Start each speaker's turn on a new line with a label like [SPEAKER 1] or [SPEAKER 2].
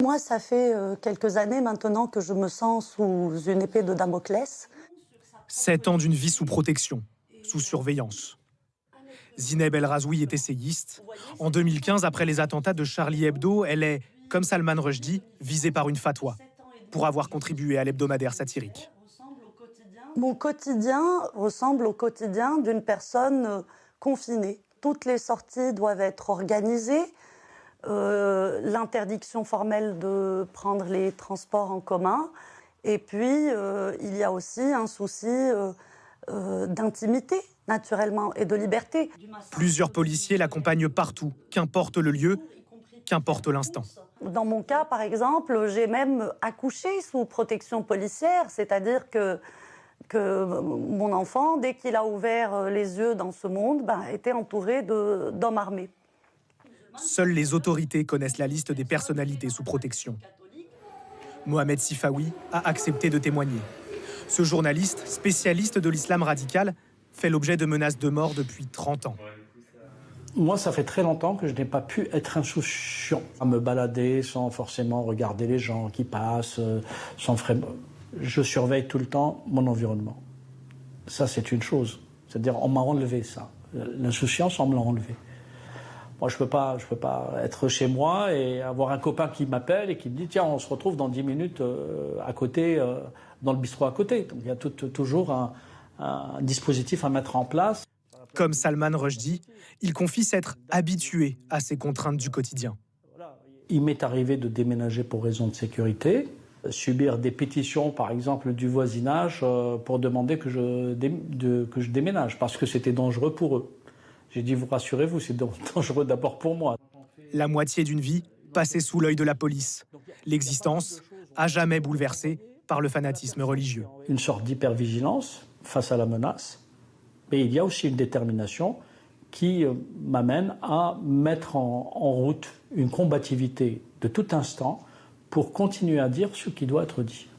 [SPEAKER 1] Moi, ça fait quelques années maintenant que je me sens sous une épée de Damoclès.
[SPEAKER 2] 7 ans d'une vie sous protection, sous surveillance. Zineb El Razoui est essayiste. En 2015, après les attentats de Charlie Hebdo, elle est, comme Salman Rushdie, visée par une fatwa pour avoir contribué à l'hebdomadaire satirique.
[SPEAKER 1] Mon quotidien ressemble au quotidien d'une personne confinée. Toutes les sorties doivent être organisées. L'interdiction formelle de prendre les transports en commun. Et puis, il y a aussi un souci d'intimité, naturellement, et de liberté.
[SPEAKER 2] Plusieurs policiers l'accompagnent partout, qu'importe le lieu, qu'importe l'instant.
[SPEAKER 1] Dans mon cas, par exemple, j'ai même accouché sous protection policière, c'est-à-dire que mon enfant, dès qu'il a ouvert les yeux dans ce monde, était entouré d'hommes armés.
[SPEAKER 2] Seules les autorités connaissent la liste des personnalités sous protection. Mohamed Sifawi a accepté de témoigner. Ce journaliste, spécialiste de l'islam radical, fait l'objet de menaces de mort depuis 30 ans.
[SPEAKER 3] Moi, ça fait très longtemps que je n'ai pas pu être insouciant, à me balader sans forcément regarder les gens qui passent, Je surveille tout le temps mon environnement. Ça, c'est une chose. C'est-à-dire, on m'a enlevé ça. L'insouciance, on me l'a enlevé. Moi, je peux pas être chez moi et avoir un copain qui m'appelle et qui me dit « Tiens, on se retrouve dans 10 minutes à côté, dans le bistrot à côté ». Donc, il y a toujours un dispositif à mettre en place.
[SPEAKER 2] Comme Salman Rushdie, il confie s'être habitué à ces contraintes du quotidien.
[SPEAKER 3] Il m'est arrivé de déménager pour raison de sécurité, subir des pétitions, par exemple, du voisinage pour demander que je déménage, parce que c'était dangereux pour eux. J'ai dit, vous rassurez-vous, c'est dangereux d'abord pour moi.
[SPEAKER 2] La moitié d'une vie passée sous l'œil de la police. L'existence à jamais bouleversée par le fanatisme religieux.
[SPEAKER 3] Une sorte d'hypervigilance face à la menace, mais il y a aussi une détermination qui m'amène à mettre en route une combativité de tout instant pour continuer à dire ce qui doit être dit.